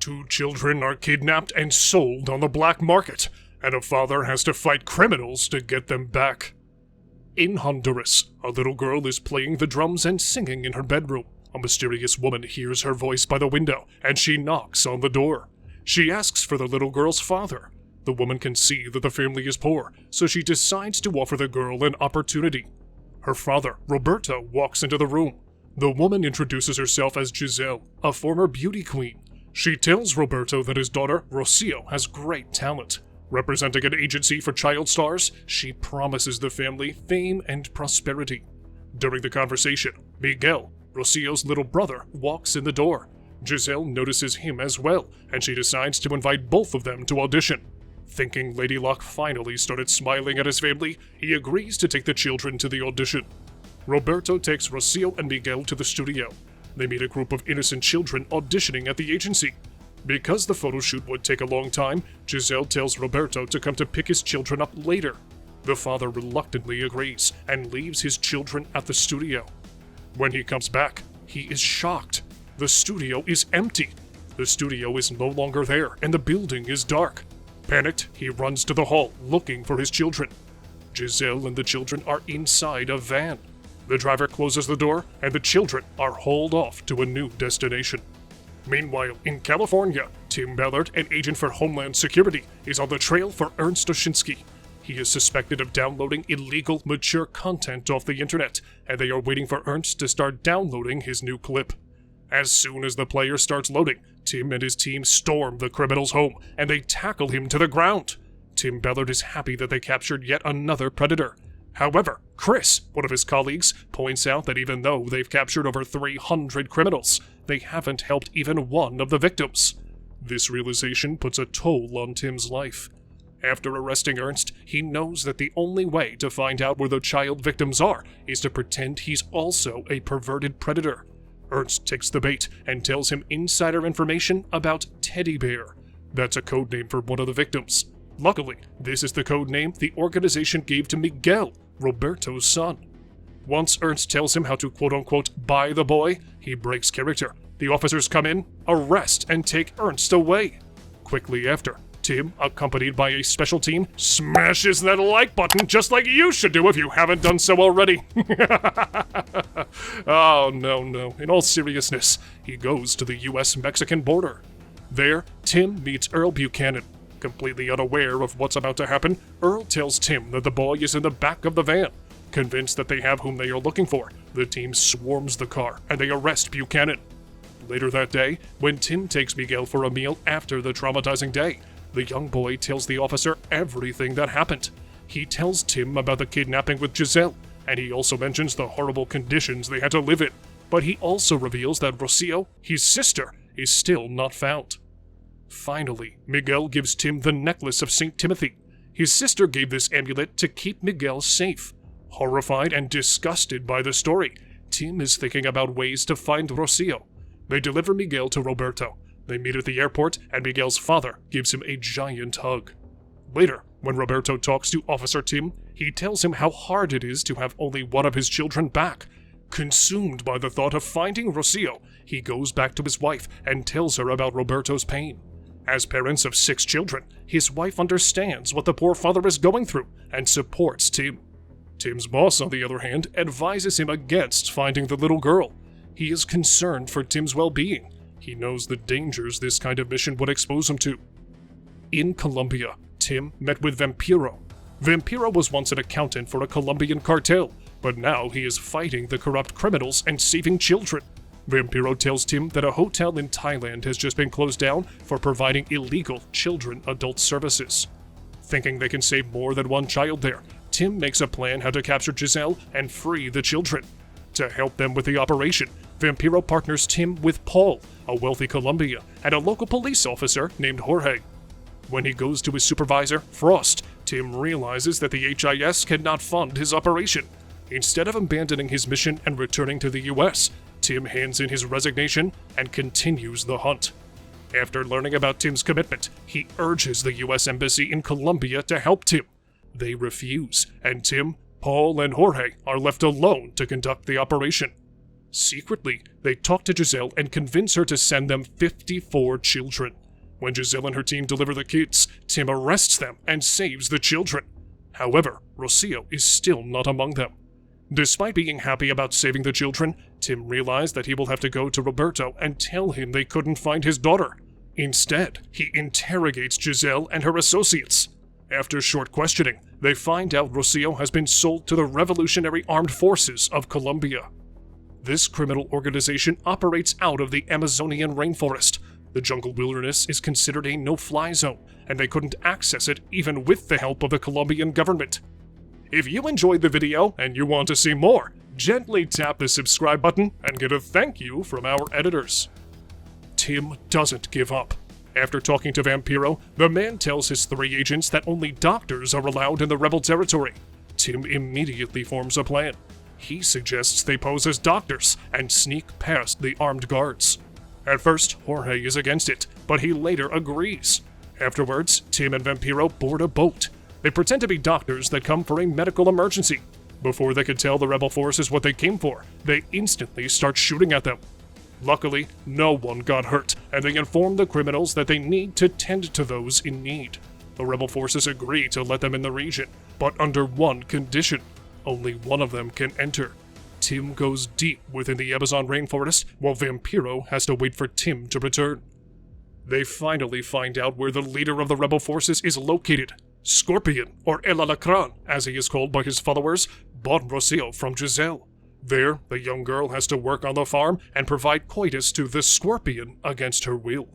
2 children are kidnapped and sold on the black market, and a father has to fight criminals to get them back. In Honduras, a little girl is playing the drums and singing in her bedroom. A mysterious woman hears her voice by the window, and she knocks on the door. She asks for the little girl's father. The woman can see that the family is poor, so she decides to offer the girl an opportunity. Her father, Roberto, walks into the room. The woman introduces herself as Giselle, a former beauty queen. She tells Roberto that his daughter, Rocio, has great talent. Representing an agency for child stars, she promises the family fame and prosperity. During the conversation, Miguel, Rocio's little brother, walks in the door. Giselle notices him as well, and she decides to invite both of them to audition. Thinking Lady Luck finally started smiling at his family, he agrees to take the children to the audition. Roberto takes Rocio and Miguel to the studio. They meet a group of innocent children auditioning at the agency. Because the photo shoot would take a long time, Giselle tells Roberto to come to pick his children up later. The father reluctantly agrees and leaves his children at the studio. When he comes back, he is shocked. The studio is empty. The studio is no longer there, and the building is dark. Panicked, he runs to the hall looking for his children. Giselle and the children are inside a van. The driver closes the door, and the children are hauled off to a new destination. Meanwhile, in California, Tim Ballard, an agent for Homeland Security, is on the trail for Ernst Oshinsky. He is suspected of downloading illegal, mature content off the internet, and they are waiting for Ernst to start downloading his new clip. As soon as the player starts loading, Tim and his team storm the criminal's home, and they tackle him to the ground. Tim Ballard is happy that they captured yet another predator. However, Chris, one of his colleagues, points out that even though they've captured over 300 criminals, they haven't helped even one of the victims. This realization puts a toll on Tim's life. After arresting Ernst, he knows that the only way to find out where the child victims are is to pretend he's also a perverted predator. Ernst takes the bait and tells him insider information about Teddy Bear. That's a code name for one of the victims. Luckily, this is the code name the organization gave to Miguel, Roberto's son. Once Ernst tells him how to quote-unquote buy the boy, he breaks character. The officers come in, arrest, and take Ernst away. Quickly after, Tim, accompanied by a special team, smashes that like button just like you should do if you haven't done so already. Oh, no. In all seriousness, he goes to the US-Mexican border. There, Tim meets Earl Buchanan. Completely unaware of what's about to happen, Earl tells Tim that the boy is in the back of the van. Convinced that they have whom they are looking for, the team swarms the car and they arrest Buchanan. Later that day, when Tim takes Miguel for a meal after the traumatizing day, the young boy tells the officer everything that happened. He tells Tim about the kidnapping with Giselle, and he also mentions the horrible conditions they had to live in. But he also reveals that Rocio, his sister, is still not found. Finally, Miguel gives Tim the necklace of St. Timothy. His sister gave this amulet to keep Miguel safe. Horrified and disgusted by the story, Tim is thinking about ways to find Rocio. They deliver Miguel to Roberto. They meet at the airport, and Miguel's father gives him a giant hug. Later, when Roberto talks to Officer Tim, he tells him how hard it is to have only one of his children back. Consumed by the thought of finding Rocio, he goes back to his wife and tells her about Roberto's pain. As parents of 6 children, his wife understands what the poor father is going through and supports Tim. Tim's boss, on the other hand, advises him against finding the little girl. He is concerned for Tim's well-being. He knows the dangers this kind of mission would expose him to. In Colombia, Tim met with Vampiro. Vampiro was once an accountant for a Colombian cartel, but now he is fighting the corrupt criminals and saving children. Vampiro tells Tim that a hotel in Thailand has just been closed down for providing illegal children adult services. Thinking they can save more than one child there, Tim makes a plan how to capture Giselle and free the children. To help them with the operation, Vampiro partners Tim with Paul, a wealthy Colombian, and a local police officer named Jorge. When he goes to his supervisor, Frost, Tim realizes that the HIS cannot fund his operation. Instead of abandoning his mission and returning to the US, Tim hands in his resignation and continues the hunt. After learning about Tim's commitment, he urges the US Embassy in Colombia to help Tim. They refuse, and Tim, Paul, and Jorge are left alone to conduct the operation. Secretly, they talk to Giselle and convince her to send them 54 children. When Giselle and her team deliver the kids, Tim arrests them and saves the children. However, Rocio is still not among them. Despite being happy about saving the children, Tim realized that he will have to go to Roberto and tell him they couldn't find his daughter. Instead, he interrogates Giselle and her associates. After short questioning, they find out Rocio has been sold to the Revolutionary Armed Forces of Colombia. This criminal organization operates out of the Amazonian rainforest. The jungle wilderness is considered a no-fly zone, and they couldn't access it even with the help of the Colombian government. If you enjoyed the video and you want to see more, gently tap the subscribe button and get a thank you from our editors. Tim doesn't give up. After talking to Vampiro, the man tells his 3 agents that only doctors are allowed in the rebel territory. Tim immediately forms a plan. He suggests they pose as doctors and sneak past the armed guards. At first, Jorge is against it, but he later agrees. Afterwards, Tim and Vampiro board a boat. They pretend to be doctors that come for a medical emergency. Before they could tell the rebel forces what they came for, they instantly start shooting at them. Luckily, no one got hurt, and they inform the criminals that they need to tend to those in need. The rebel forces agree to let them in the region, but under one condition. Only one of them can enter. Tim goes deep within the Amazon rainforest, while Vampiro has to wait for Tim to return. They finally find out where the leader of the rebel forces is located. Scorpion, or El Alacran, as he is called by his followers, bought Rocio from Giselle. There, the young girl has to work on the farm and provide coitus to the Scorpion against her will.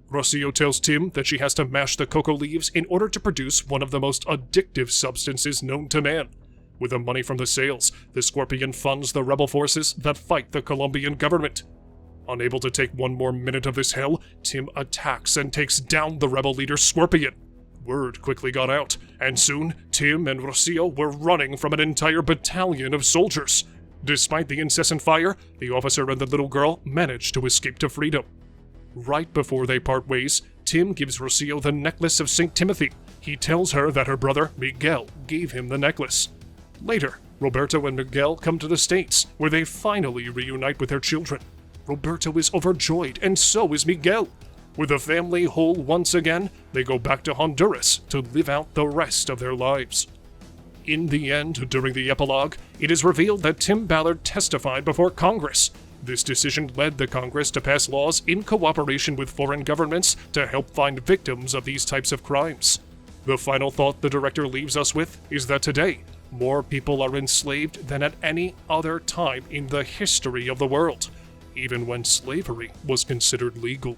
Rocio tells Tim that she has to mash the cocoa leaves in order to produce one of the most addictive substances known to man. With the money from the sales, the Scorpion funds the rebel forces that fight the Colombian government. Unable to take one more minute of this hell, Tim attacks and takes down the rebel leader Scorpion. Word quickly got out, and soon Tim and Rocio were running from an entire battalion of soldiers. Despite the incessant fire, the officer and the little girl managed to escape to freedom. Right before they part ways, Tim gives Rocio the necklace of St. Timothy. He tells her that her brother, Miguel, gave him the necklace. Later, Roberto and Miguel come to the States, where they finally reunite with their children. Roberto is overjoyed, and so is Miguel. With the family whole once again, they go back to Honduras to live out the rest of their lives. In the end, during the epilogue, it is revealed that Tim Ballard testified before Congress. This decision led the Congress to pass laws in cooperation with foreign governments to help find victims of these types of crimes. The final thought the director leaves us with is that today, more people are enslaved than at any other time in the history of the world, even when slavery was considered legal.